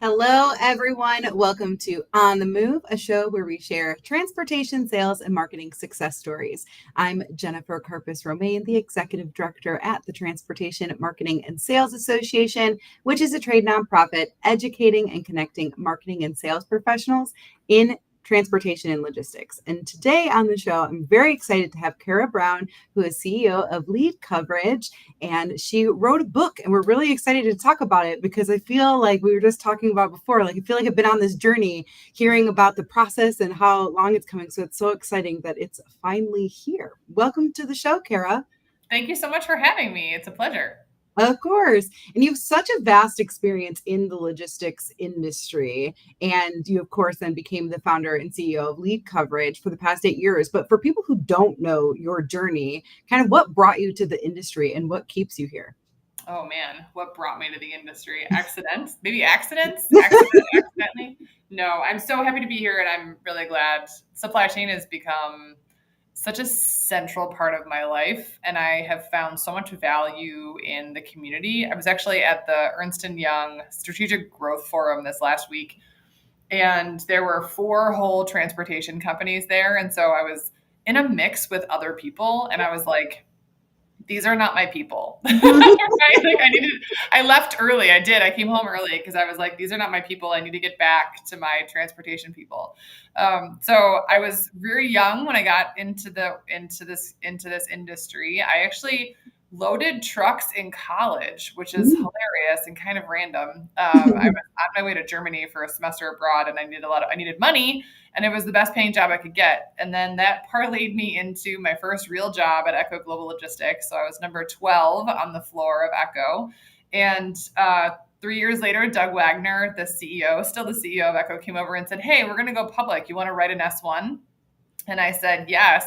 Hello, everyone. Welcome to On the Move, a show where we share transportation, sales, and marketing success stories. I'm Jennifer Carpus Romaine, the Executive Director at the Transportation Marketing and Sales Association, which is a trade nonprofit educating and connecting marketing and sales professionals in transportation and logistics. And today on the show, I'm very excited to have Kara Brown, who is CEO of LeadCoverage, and she wrote a book, and we're really excited to talk about it because I feel like we were just talking about before, like I feel like I've been on this journey hearing about the process and how long it's coming. So it's so exciting that it's finally here. Welcome to the show, Kara. Thank you so much for having me. It's a pleasure. Of course. And you have such a vast experience in the logistics industry. And you, of course, then became the founder and CEO of LeadCoverage for the past 8 years. But for people who don't know your journey, kind of what brought you to the industry and what keeps you here? Oh man, what brought me to the industry? Accidents? Maybe accidentally? No, I'm so happy to be here and I'm really glad. Supply chain has become such a central part of my life and I have found so much value in the community. I was actually at the Ernst & Young Strategic Growth Forum this last week and there were four whole transportation companies there. And so I was in a mix with other people and I was like, these are not my people. Right? Like I left early. I came home early because I was like, these are not my people. I need to get back to my transportation people. So I was very young when I got into this industry. I actually loaded trucks in college, which is hilarious and kind of random. I was on my way to Germany for a semester abroad, and I needed money, and it was the best paying job I could get. And then that parlayed me into my first real job at Echo Global Logistics. So I was number 12 on the floor of Echo. And 3 years later, Doug Wagner, still the CEO of Echo, came over and said, "Hey, we're going to go public. You want to write an S1?" And I said, "Yes.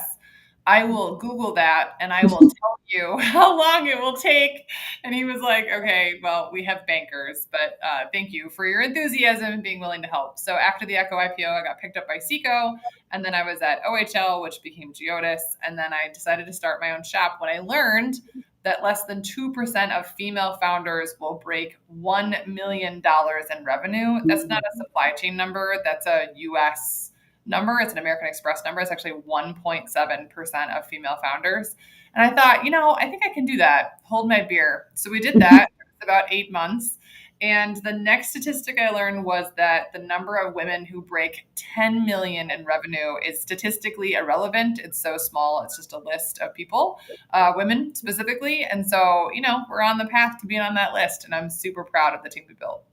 I will Google that and I will tell you how long it will take." And he was like, "Okay, well, we have bankers, but thank you for your enthusiasm and being willing to help." So after the Echo IPO, I got picked up by Seco, and then I was at OHL, which became Geodis. And then I decided to start my own shop when I learned that less than 2% of female founders will break $1 million in revenue. That's not a supply chain number. That's a US number. It's an American Express number. It's actually 1.7% of female founders. And I thought, I think I can do that. Hold my beer. So we did that. It was about 8 months. And the next statistic I learned was that the number of women who break 10 million in revenue is statistically irrelevant. It's so small. It's just a list of people, women specifically. And so, we're on the path to being on that list. And I'm super proud of the team we built.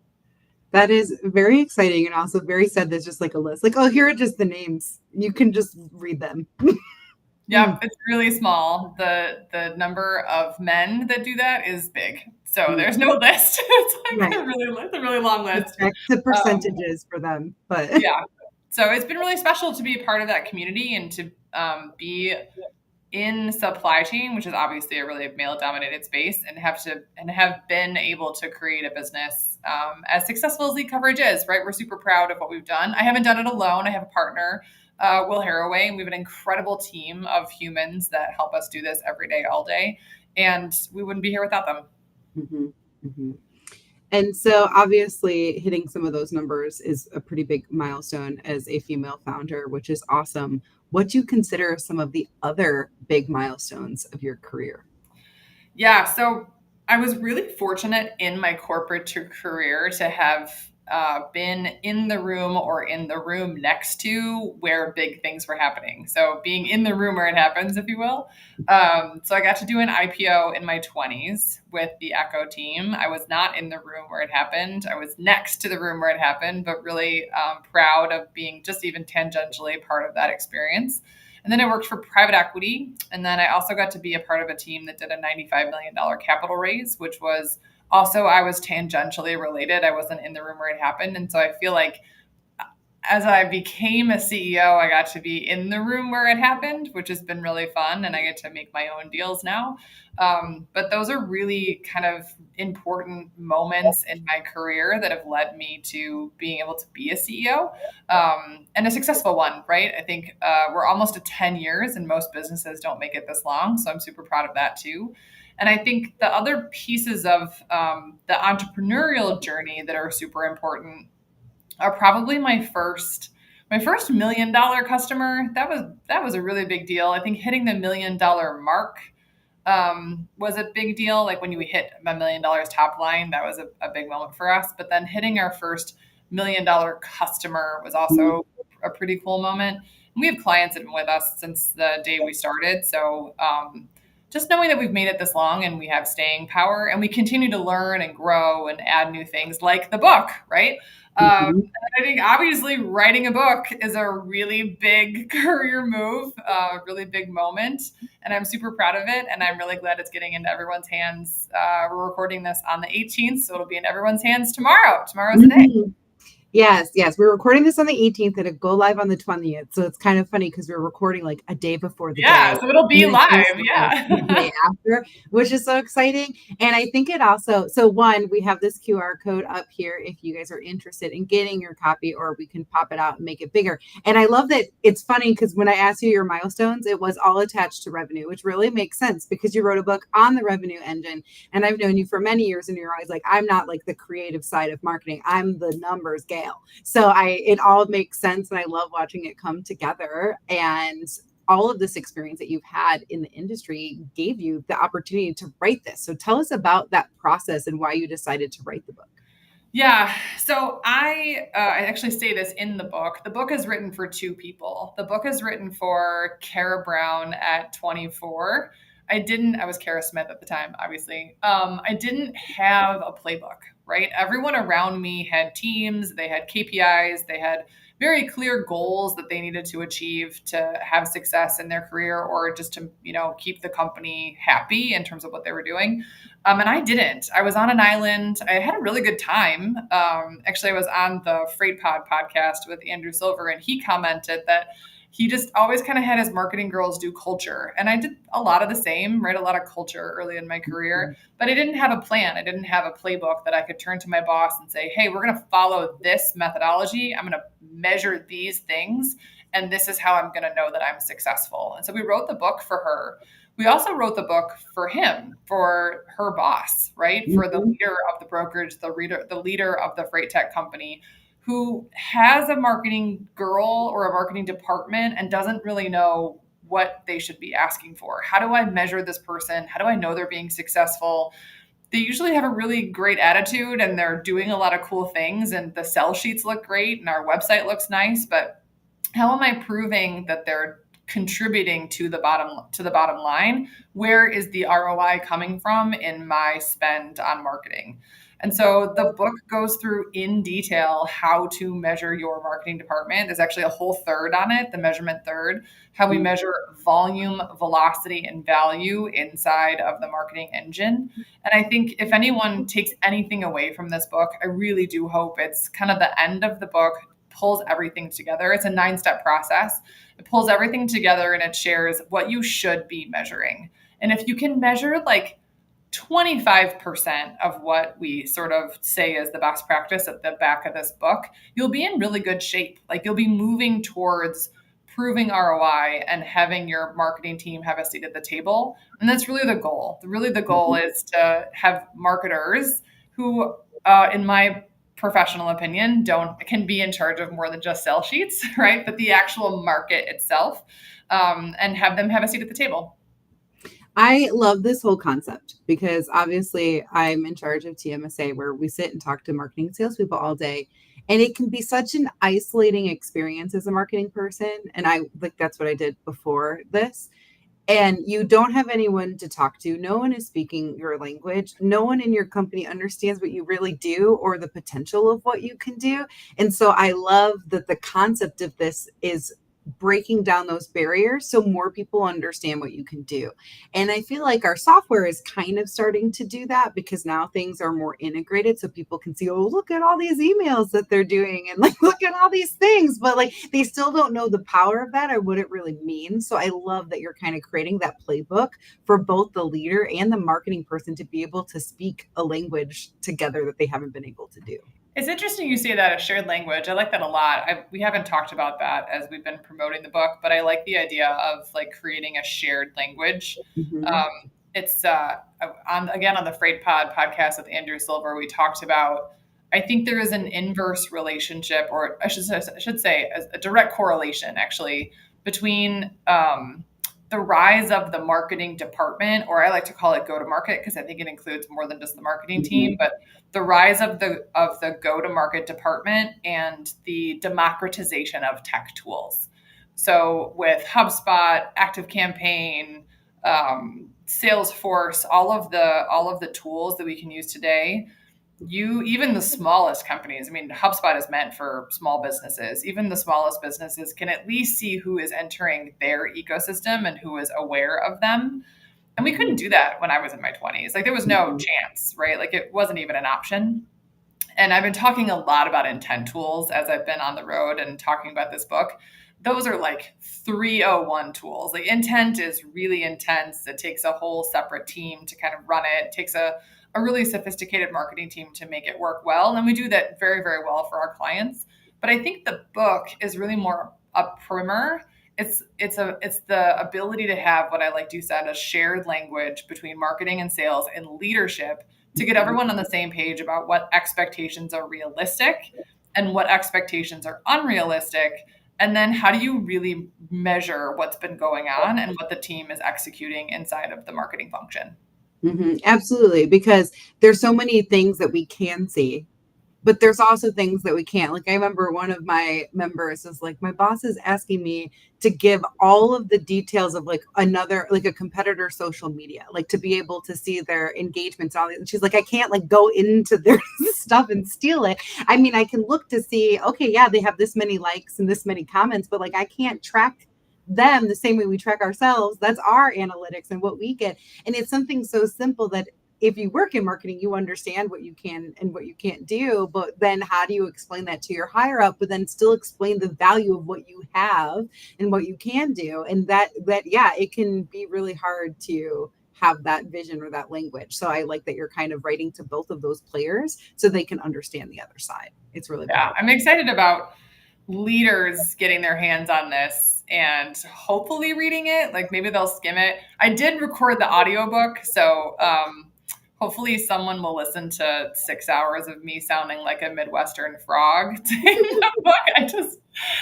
That is very exciting and also very sad. There's just like a list. Like, oh, here are just the names. You can just read them. Yeah, it's really small. The number of men that do that is big. So there's no list. It's like Right. it's a really long list. Check the Um, percentages for them. But yeah. So it's been really special to be a part of that community and to be in supply chain, which is obviously a really male dominated space, and have been able to create a business as successful as LeadCoverage is, right? We're super proud of what we've done. I haven't done it alone. I have a partner, Will Haraway, and we have an incredible team of humans that help us do this every day, all day. And we wouldn't be here without them. Mhm, mhm. And so obviously hitting some of those numbers is a pretty big milestone as a female founder, which is awesome. What do you consider some of the other big milestones of your career? Yeah, so I was really fortunate in my corporate career to have been in the room or in the room next to where big things were happening. So being in the room where it happens, if you will. So I got to do an IPO in my 20s with the Echo team. I was not in the room where it happened. I was next to the room where it happened, but really proud of being just even tangentially part of that experience. And then I worked for private equity. And then I also got to be a part of a team that did a $95 million capital raise, which was also, I was tangentially related. I wasn't in the room where it happened. And so I feel like as I became a CEO, I got to be in the room where it happened, which has been really fun. And I get to make my own deals now. But those are really kind of important moments in my career that have led me to being able to be a CEO and a successful one, right? I think we're almost at 10 years and most businesses don't make it this long. So I'm super proud of that too. And I think the other pieces of the entrepreneurial journey that are super important are probably my first $1 million customer. That was a really big deal. I think hitting the $1 million mark was a big deal. Like when you hit $1 million top line, that was a big moment for us. But then hitting our first $1 million customer was also a pretty cool moment. And we have clients that have been with us since the day we started. So just knowing that we've made it this long and we have staying power and we continue to learn and grow and add new things like the book, right? Mhm. I think obviously writing a book is a really big career move, a really big moment, and I'm super proud of it. And I'm really glad it's getting into everyone's hands. We're recording this on the 18th, so it'll be in everyone's hands tomorrow. Tomorrow's the day. Mhm. Yes, yes. We're recording this on the 18th and it go live on the 20th. So it's kind of funny because we're recording like a day before the Yeah, day. so it'll And be then it goes live. live the Yeah. day after, which is so exciting. And I think it also, so one, we have this QR code up here if you guys are interested in getting your copy, or we can pop it out and make it bigger. And I love that it's funny because when I asked you your milestones, it was all attached to revenue, which really makes sense because you wrote a book on the revenue engine. And I've known you for many years and you're always like, I'm not like the creative side of marketing. I'm the numbers gal. So it all makes sense and I love watching it come together. And all of this experience that you've had in the industry gave you the opportunity to write this. So tell us about that process and why you decided to write the book. Yeah. So I actually say this in the book. The book is written for two people. The book is written for Kara Brown at 24. I was Kara Smith at the time, obviously. I didn't have a playbook, right? Everyone around me had teams, they had KPIs, they had very clear goals that they needed to achieve to have success in their career or just to, keep the company happy in terms of what they were doing. And I didn't. I was on an island. I had a really good time. Actually, I was on the Freight Pod podcast with Andrew Silver, and he commented that he just always kind of had his marketing girls do culture. And I did a lot of the same, right? A lot of culture early in my career, but I didn't have a plan. I didn't have a playbook that I could turn to my boss and say, hey, we're going to follow this methodology. I'm going to measure these things. And this is how I'm going to know that I'm successful. And so we wrote the book for her. We also wrote the book for him, for her boss, right? For the Mhm. leader of the brokerage, the leader of the freight tech company who has a marketing girl or a marketing department and doesn't really know what they should be asking for. How do I measure this person? How do I know they're being successful? They usually have a really great attitude and they're doing a lot of cool things and the sell sheets look great and our website looks nice, but how am I proving that they're contributing to the bottom line? Where is the ROI coming from in my spend on marketing? And so the book goes through in detail how to measure your marketing department. There's actually a whole third on it, the measurement third, how we measure volume, velocity, and value inside of the marketing engine. And I think if anyone takes anything away from this book, I really do hope it's kind of the end of the book pulls everything together. It's a 9-step process. It pulls everything together and it shares what you should be measuring. And if you can measure like 25% of what we sort of say is the best practice at the back of this book, you'll be in really good shape. Like you'll be moving towards proving ROI and having your marketing team have a seat at the table. And that's really the goal. Really, the goal is to have marketers who, in my professional opinion, can be in charge of more than just sell sheets, right? But the actual market itself, and have them have a seat at the table. I love this whole concept because obviously I'm in charge of TMSA where we sit and talk to marketing salespeople all day. And it can be such an isolating experience as a marketing person. And I like that's what I did before this. And you don't have anyone to talk to. No one is speaking your language. No one in your company understands what you really do or the potential of what you can do. And so I love that the concept of this is breaking down those barriers so more people understand what you can do. And I feel like our software is kind of starting to do that because now things are more integrated so people can see, oh, look at all these emails that they're doing and like look at all these things, but like they still don't know the power of that or what it really means. So I love that you're kind of creating that playbook for both the leader and the marketing person to be able to speak a language together that they haven't been able to do. It's interesting you say that, a shared language. I like that a lot. We haven't talked about that as we've been promoting the book, but I like the idea of like creating a shared language. Mhm. it's on the Freight Pod podcast with Andrew Silver, we talked about, I think there is an inverse relationship, or I should say a direct correlation actually between the rise of the marketing department, or I like to call it go to market because I think it includes more than just the marketing team, but the rise of the go to market department and the democratization of tech tools. So with HubSpot, ActiveCampaign, Salesforce, all of the tools that we can use today, even the smallest companies, I mean, HubSpot is meant for small businesses. Even the smallest businesses can at least see who is entering their ecosystem and who is aware of them. And we couldn't do that when I was in my 20s. Like there was no chance, right? Like it wasn't even an option. And I've been talking a lot about intent tools as I've been on the road and talking about this book. Those are like 301 tools. Like intent is really intense. It takes a whole separate team to kind of run it. It takes a really sophisticated marketing team to make it work well. And we do that very, very well for our clients. But I think the book is really more a primer. It's the ability to have what I like to say, a shared language between marketing and sales and leadership to get everyone on the same page about what expectations are realistic and what expectations are unrealistic. And then how do you really measure what's been going on and what the team is executing inside of the marketing function? Absolutely, because there's so many things that we can see, but there's also things that we can't. Like I remember one of my members was like, my boss is asking me to give all of the details of like a competitor social media, like to be able to see their engagements. And she's like, I can't like go into their stuff and steal it. I mean, I can look to see, okay, yeah, they have this many likes and this many comments, but like I can't track them the same way we track ourselves. That's our analytics and what we get. And it's something so simple that if you work in marketing, you understand what you can and what you can't do. But then how do you explain that to your higher up, but then still explain the value of what you have and what you can do? And yeah, it can be really hard to have that vision or that language. So I like that you're kind of writing to both of those players so they can understand the other side. It's really Yeah, powerful. I'm excited about leaders getting their hands on this and hopefully reading it. Like maybe they'll skim it. I did record the audiobook, so hopefully someone will listen to 6 hours of me sounding like a Midwestern frog in the book.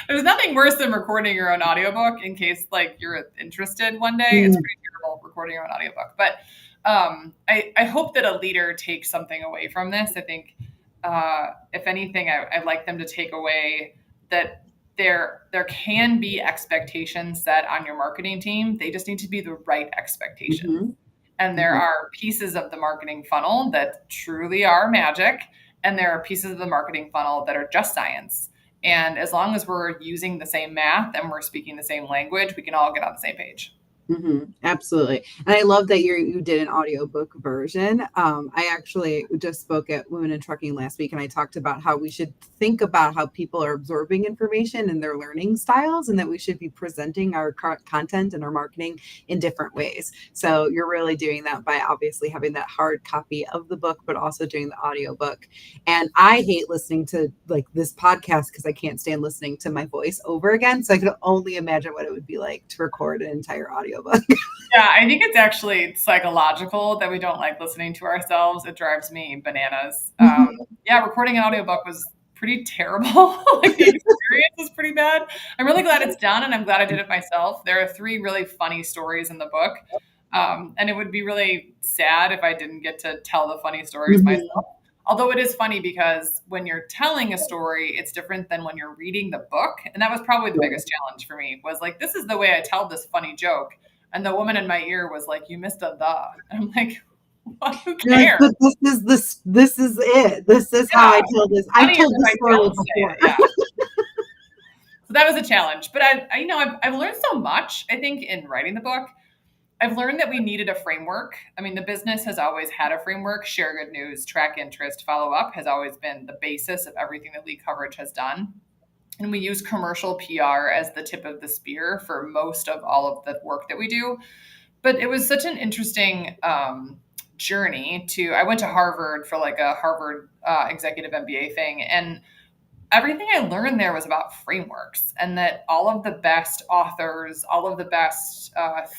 There's nothing worse than recording your own audiobook in case like you're interested one day. It's pretty terrible recording your own audiobook. But I hope that a leader takes something away from this. I think if anything, I'd like them to take away that there can be expectations set on your marketing team. They just need to be the right expectations. Mm-hmm. And there are pieces of the marketing funnel that truly are magic, and there are pieces of the marketing funnel that are just science. And as long as we're using the same math and we're speaking the same language, we can all get on the same page. Absolutely. And I love that you did an audiobook version. I actually just spoke at Women in Trucking last week, and I talked about how we should think about how people are absorbing information and their learning styles, and that we should be presenting our content and our marketing in different ways. So you're really doing that by obviously having that hard copy of the book, but also doing the audiobook. And I hate listening to like this podcast because I can't stand listening to my voice over again. So I can only imagine what it would be like to record an entire audiobook. Yeah, I think it's actually psychological that we don't like listening to ourselves. It drives me bananas. Yeah, recording an audiobook was pretty terrible. Like the experience was pretty bad. I'm really glad it's done, and I'm glad I did it myself. There are 3 really funny stories in the book. And it would be really sad if I didn't get to tell the funny stories myself. Although it is funny because when you're telling a story, it's different than when you're reading the book. And that was probably the biggest challenge for me, was like, this is the way I tell this funny joke. And the woman in my ear was like, you missed a the. And I'm like, what? Who Like, cares? but this is it. This is how I tell this. I've Funnier told if this I story don't say before. it. Yeah. So that was a challenge. But I've learned so much, I think, in writing the book. I've learned that we needed a framework. I mean, the business has always had a framework. Share good news, track interest, follow up has always been the basis of everything that LeadCoverage has done. And we use commercial PR as the tip of the spear for most of all of the work that we do. But it was such an interesting journey I went to Harvard for like a Harvard executive MBA thing. And everything I learned there was about frameworks, and that all of the best authors, all of the best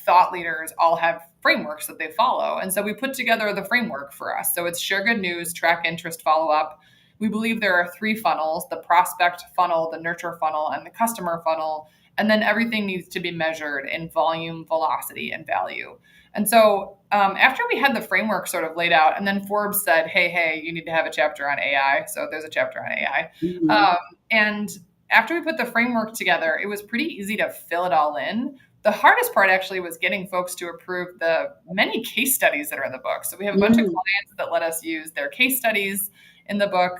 thought leaders all have frameworks that they follow. And so we put together the framework for us. So it's share good news, track interest, follow up. We believe there are 3 funnels: the prospect funnel, the nurture funnel, and the customer funnel. And then everything needs to be measured in volume, velocity, and value. And so after we had the framework sort of laid out, and then Forbes said, hey, you need to have a chapter on AI. So there's a chapter on AI. Mhm. And after we put the framework together, it was pretty easy to fill it all in. The hardest part actually was getting folks to approve the many case studies that are in the book. So we have a bunch of Mm. clients that let us use their case studies in the book.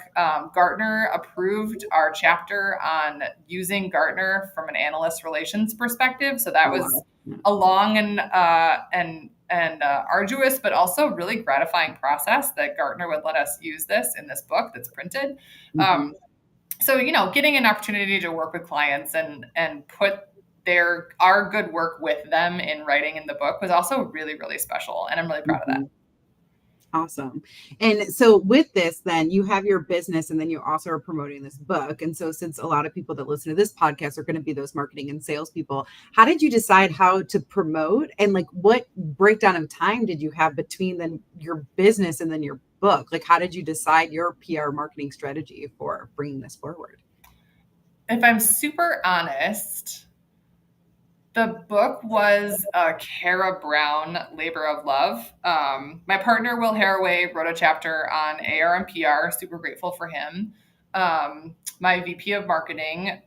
Gartner approved our chapter on using Gartner from an analyst relations perspective. So that Oh, was wow. a long and arduous, but also really gratifying process that Gartner would let us use this in this book that's printed. Mhm. So getting an opportunity to work with clients and put our good work with them in writing in the book was also really, really special, and I'm really proud of that. Mhm. Awesome. And so with this, then you have your business and then you also are promoting this book. And so since a lot of people that listen to this podcast are going to be those marketing and sales people, how did you decide how to promote and like what breakdown of time did you have between then your business and then your book? Like how did you decide your PR marketing strategy for bringing this forward? If I'm super honest, the book was a Kara Brown labor of love. My partner, Will Haraway, wrote a chapter on AR and PR. Super grateful for him. My VP of marketing,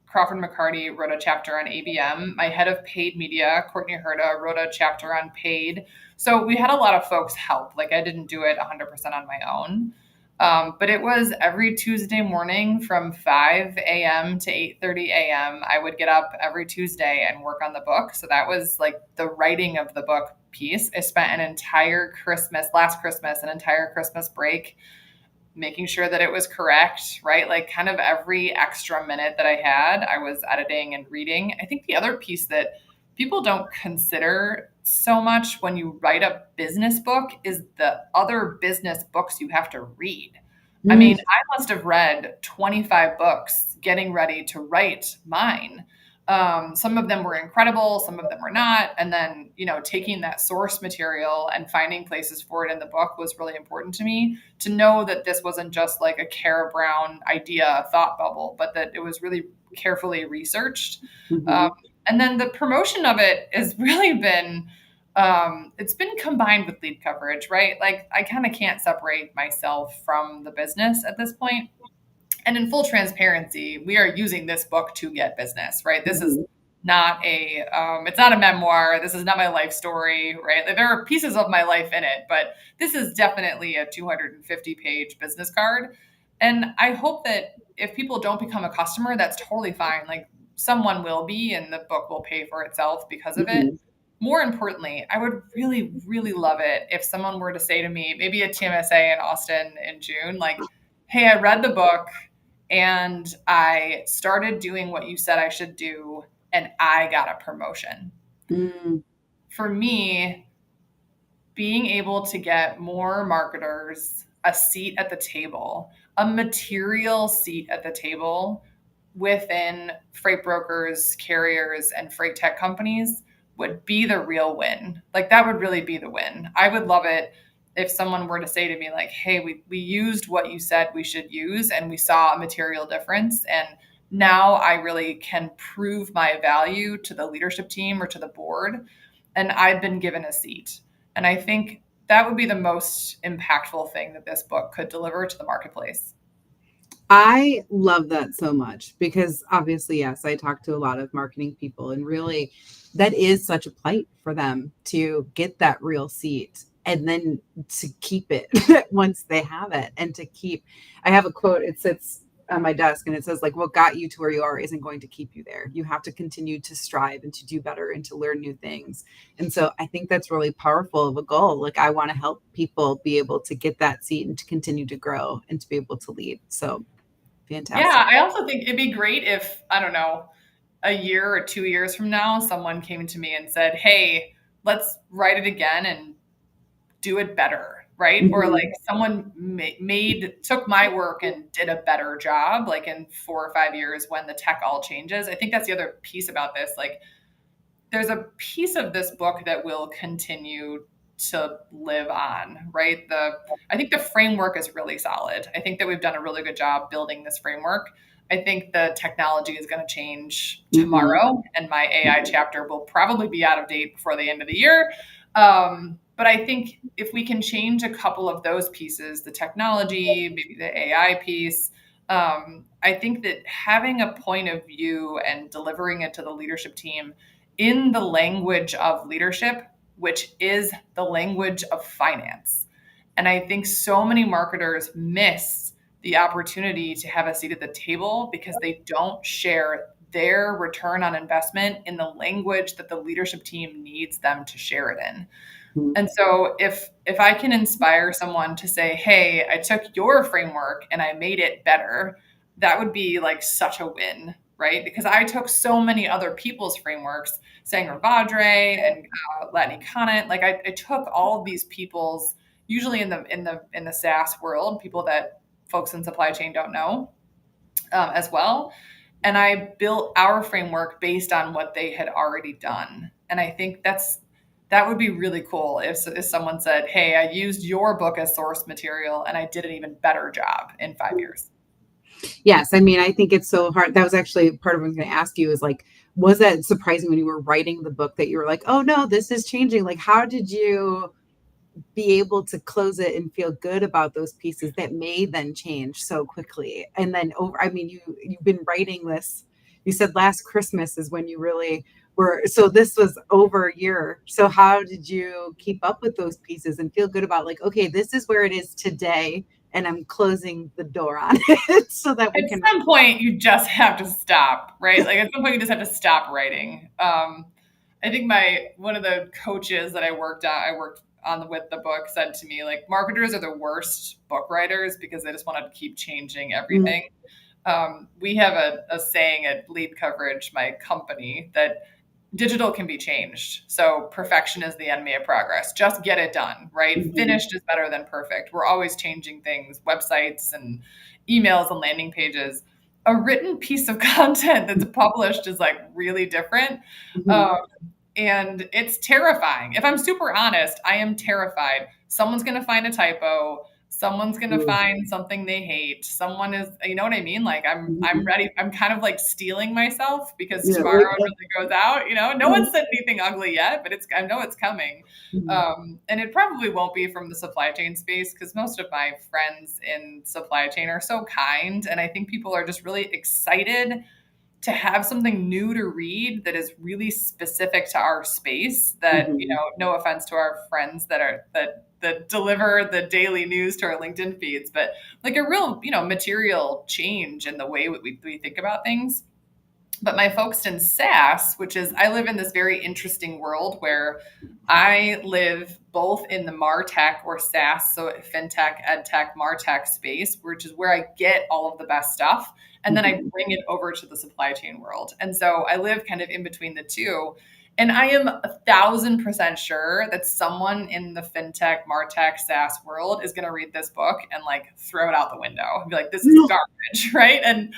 Crawford McCarty, wrote a chapter on ABM. My head of paid media, Courtney Herda, wrote a chapter on paid. So we had a lot of folks help. Like I didn't do it 100% on my own. But it was every Tuesday morning from 5 a.m. to 8:30 a.m. I would get up every Tuesday and work on the book. So that was like the writing of the book piece. I spent last Christmas, an entire Christmas break making sure that it was correct, right? Like kind of every extra minute that I had, I was editing and reading. I think the other piece that people don't consider so much when you write a business book is the other business books you have to read. I Mm. mean, I must have read 25 books getting ready to write mine. Some of them were incredible, some of them were not. And then, taking that source material and finding places for it in the book was really important to me to know that this wasn't just like a Kara Brown idea thought bubble, but that it was really carefully researched. Um, Mhm. and then the promotion of it has really been, it's been combined with LeadCoverage, right? Like I kind of can't separate myself from the business at this point. And in full transparency, we are using this book to get business, right? This is Mhm. it's not a memoir. This is not my life story, right? Like, there are pieces of my life in it, but this is definitely a 250-page business card. And I hope that if people don't become a customer, that's totally fine. Like someone will be, and the book will pay for itself because of it. Mhm. More importantly, I would really, really love it if someone were to say to me, maybe at TMSA in Austin in June, like, hey, I read the book and I started doing what you said I should do, and I got a promotion. Mm. For me, being able to get more marketers a seat at the table, a material seat at the table within freight brokers, carriers, and freight tech companies would be the real win. Like that would really be the win. I would love it if someone were to say to me like, hey, we used what you said we should use and we saw a material difference. And now I really can prove my value to the leadership team or to the board. And I've been given a seat. And I think that would be the most impactful thing that this book could deliver to the marketplace. I love that so much because obviously, yes, I talk to a lot of marketing people, and really, that is such a plight for them to get that real seat and then to keep it once they have it and to keep. I have a quote, it sits on my desk and it says, like, what got you to where you are isn't going to keep you there. You have to continue to strive and to do better and to learn new things. And so I think that's really powerful of a goal. Like, I want to help people be able to get that seat and to continue to grow and to be able to lead. So, Yeah, fantastic. I also think it'd be great if, I don't know, a year or 2 years from now, someone came to me and said, hey, let's write it again and do it better, right? Or like Mhm. someone took my work and did a better job, like in 4 or 5 years when the tech all changes. I think that's the other piece about this. Like there's a piece of this book that will continue to live on, right? I think the framework is really solid. I think that we've done a really good job building this framework. I think the technology is going to change tomorrow, and my AI chapter will probably be out of date before the end of the year. But I think if we can change a couple of those pieces, the technology, maybe the AI piece, I think that having a point of view and delivering it to the leadership team in the language of leadership, which is the language of finance. And I think so many marketers miss the opportunity to have a seat at the table because they don't share their return on investment in the language that the leadership team needs them to share it in. And so if I can inspire someone to say, hey, I took your framework and I made it better, that would be like such a win, right? Because I took so many other people's frameworks, Sanger Vadre and Latny Conant. Like I took all of these people's, usually in the SaaS world, people that folks in supply chain don't know as well. And I built our framework based on what they had already done. And I think that would be really cool if someone said, hey, I used your book as source material and I did an even better job in 5 years. Yes. I mean, I think it's so hard. That was actually part of what I was going to ask you is like, was that surprising when you were writing the book that you were like, oh no, this is changing? Like, how did you be able to close it and feel good about those pieces that may then change so quickly? And then you've been writing this, you said last Christmas is when you really were, so this was over a year. So how did you keep up with those pieces and feel good about like, okay, this is where it is today and I'm closing the door on it so that we At can. some point, you just have to stop, right? Like at some point, you just have to stop writing. I think one of the coaches that I worked on with the book said to me, like, marketers are the worst book writers because they just want to keep changing everything. We have a saying at LeadCoverage, my company, that digital can be changed. So perfection is the enemy of progress. Just get it done, right? Finished is better than perfect. We're always changing things, websites and emails and landing pages. A written piece of content that's published is like really different. And it's terrifying. If I'm super honest, I am terrified. Someone's going to find a typo. Someone's going to find something they hate. Someone is, you know what I mean? Like I'm ready. I'm kind of like stealing myself because tomorrow it really goes out, no one said anything ugly yet, but I know it's coming. And it probably won't be from the supply chain space because most of my friends in supply chain are so kind. And I think people are just really excited to have something new to read that is really specific to our space that, no offense to our friends that deliver the daily news to our LinkedIn feeds, but like a real, material change in the way we think about things. But my folks in SaaS, which is, I live in this very interesting world where I live both in the MarTech or SaaS, so FinTech, EdTech, MarTech space, which is where I get all of the best stuff. And then I bring it over to the supply chain world. And so I live kind of in between the two. And I am 1,000% sure that someone in the FinTech, MarTech, SaaS world is going to read this book and like throw it out the window and be like, this is garbage, right? And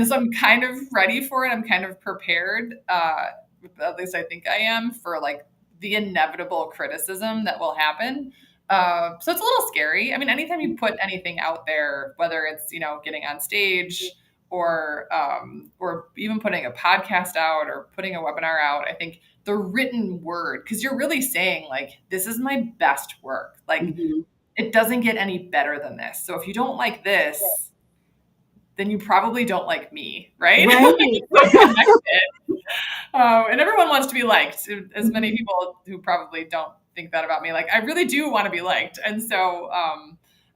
so I'm kind of ready for it. I'm kind of prepared. At least I think I am, for like the inevitable criticism that will happen. So it's a little scary. I mean, anytime you put anything out there, whether it's, getting on stage or even putting a podcast out or putting a webinar out, I think the written word, because you're really saying like, this is my best work. Like it doesn't get any better than this. So if you don't like this, then you probably don't like me, right? And everyone wants to be liked. As many people who probably don't think that about me, like I really do want to be liked. And so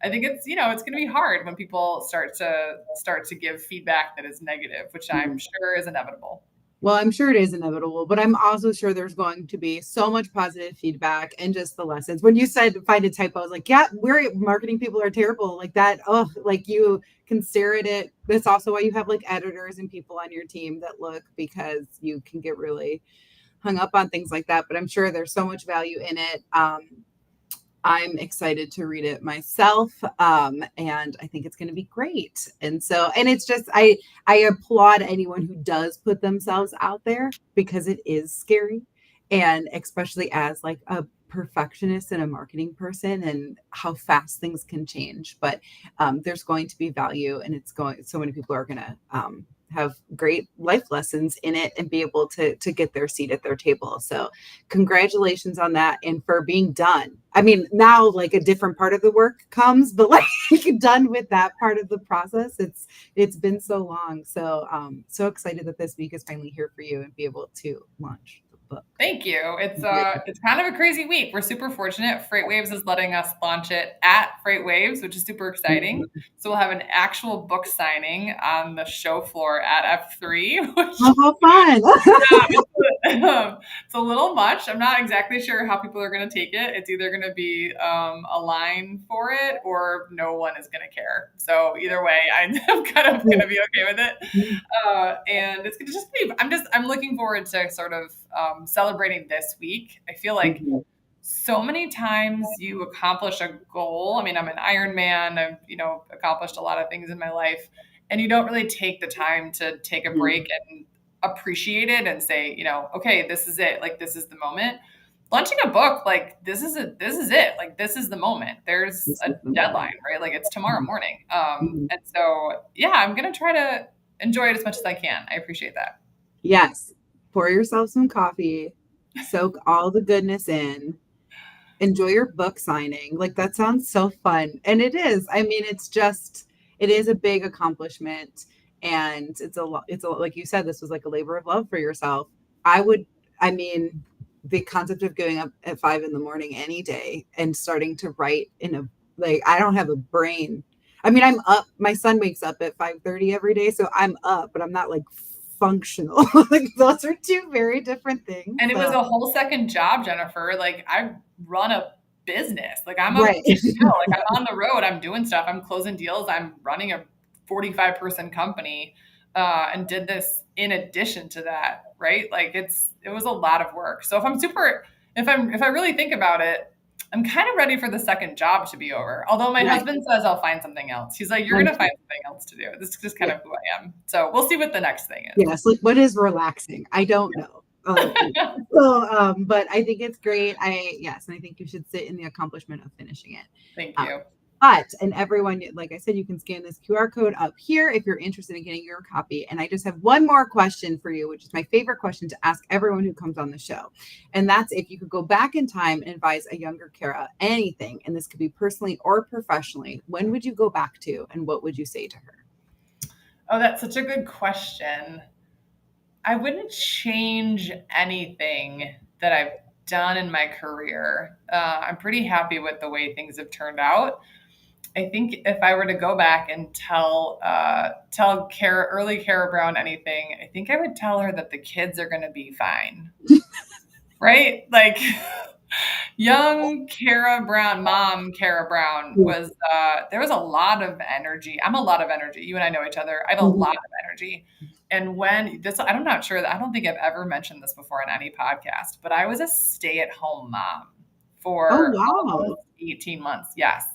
I think it's, it's going to be hard when people start to give feedback that is negative, which I'm sure is inevitable. Well, I'm sure it is inevitable, but I'm also sure there's going to be so much positive feedback and just the lessons. When you said find a typo, I was like, yeah, we're marketing people are terrible like that. Oh, like you can stare at it. That's also why you have like editors and people on your team that look, because you can get really hung up on things like that. But I'm sure there's so much value in it. I'm excited to read it myself. And I think it's going to be great. And so, and it's just, I applaud anyone who does put themselves out there because it is scary. And especially as like a perfectionist and a marketing person and how fast things can change. But there's going to be value and so many people are going to, have great life lessons in it and be able to get their seat at their table. So congratulations on that and for being done. I mean, now like a different part of the work comes, but like done with that part of the process. It's been so long. So so excited that this week is finally here for you and be able to launch the book. Thank you. It's kind of a crazy week. We're super fortunate. FreightWaves is letting us launch it at FreightWaves, which is super exciting. So we'll have an actual book signing on the show floor at F3. Which, how fun! it's a little much. I'm not exactly sure how people are going to take it. It's either going to be a line for it or no one is going to care. So either way, I'm kind of going to be okay with it. And it's going to just be. I'm looking forward to sort of celebrating this week. I feel like so many times you accomplish a goal. I mean, I'm an Ironman. I've, accomplished a lot of things in my life, and you don't really take the time to take a break and appreciate it and say, okay, this is it. Like, this is the moment. Launching a book, like this is it. Like, this is the moment. There's a deadline, right? Like, it's tomorrow morning. And so, yeah, I'm going to try to enjoy it as much as I can. I appreciate that. Yes. Pour yourself some coffee, soak all the goodness in, enjoy your book signing. Like, that sounds so fun. And it is. I mean, it is a big accomplishment. And it's a like you said, this was like a labor of love for yourself. I mean, the concept of getting up at 5 a.m. any day and starting to write I don't have a brain. I mean, I'm up. My son wakes up at 5:30 every day. So I'm up, but I'm not like functional. Like, those are two very different things. And it was a whole second job, Jennifer. Like, I run a business. Like, I'm right. Like, I'm on the road. I'm doing stuff. I'm closing deals. I'm running a 45-person company, and did this in addition to that, right? Like, it was a lot of work. So if I really think about it, I'm kind of ready for the second job to be over. Although my husband says I'll find something else. He's like, you're going to find something else to do. This is just kind of who I am. So we'll see what the next thing is. Yes. Like, what is relaxing? I don't know. But I think it's great. And I think you should sit in the accomplishment of finishing it. Thank you. And everyone, like I said, you can scan this QR code up here if you're interested in getting your copy. And I just have one more question for you, which is my favorite question to ask everyone who comes on the show. And that's, if you could go back in time and advise a younger Kara anything, and this could be personally or professionally, when would you go back to and what would you say to her? Oh, that's such a good question. I wouldn't change anything that I've done in my career. I'm pretty happy with the way things have turned out. I think if I were to go back and tell early Kara Brown anything, I think I would tell her that the kids are going to be fine. Right? Like, young Kara Brown, mom Kara Brown was, there was a lot of energy. I'm a lot of energy. You and I know each other. I have a lot of energy. And I'm not sure I don't think I've ever mentioned this before in any podcast, but I was a stay-at-home mom for 18 months. Yes.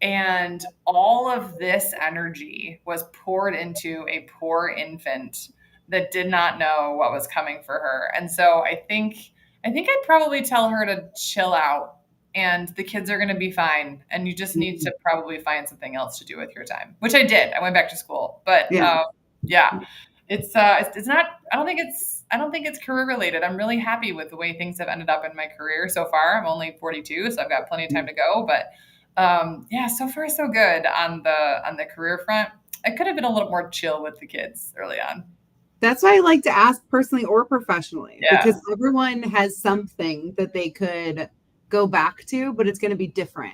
And all of this energy was poured into a poor infant that did not know what was coming for her. And so I think I'd probably tell her to chill out, and the kids are going to be fine. And you just need to probably find something else to do with your time, which I did. I went back to school, but it's not, I don't think it's career related. I'm really happy with the way things have ended up in my career so far. I'm only 42, so I've got plenty of time to go, but so far so good on the career front. I could have been a little more chill with the kids early on. That's why I like to ask personally or professionally, because everyone has something that they could go back to, but it's going to be different.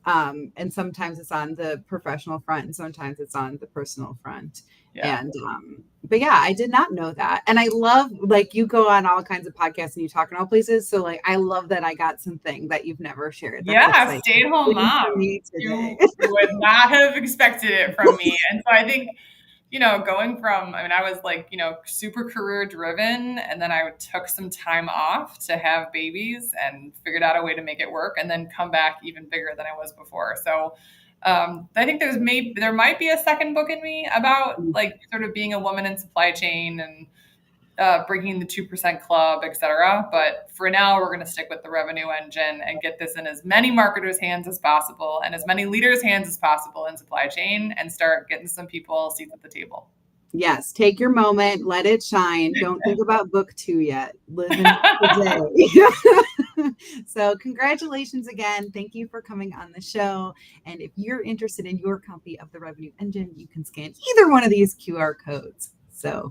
And sometimes it's on the professional front and sometimes it's on the personal front. Yeah. And, but yeah, I did not know that. And I love, like, you go on all kinds of podcasts and you talk in all places. So like, I love that I got something that you've never shared. That's stay-at-home mom. You would not have expected it from me. And so I think going from, I was like, super career driven, and then I took some time off to have babies and figured out a way to make it work, and then come back even bigger than I was before. So I think there might be a second book in me about like sort of being a woman in supply chain and bringing the 2% club, et cetera. But for now, we're going to stick with the revenue engine and get this in as many marketers' hands as possible and as many leaders' hands as possible in supply chain, and start getting some people seats at the table. Yes, take your moment, let it shine. Don't think about book 2 yet. Live in the day. So congratulations again. Thank you for coming on the show. And if you're interested in your copy of the Revenue Engine, you can scan either one of these QR codes. So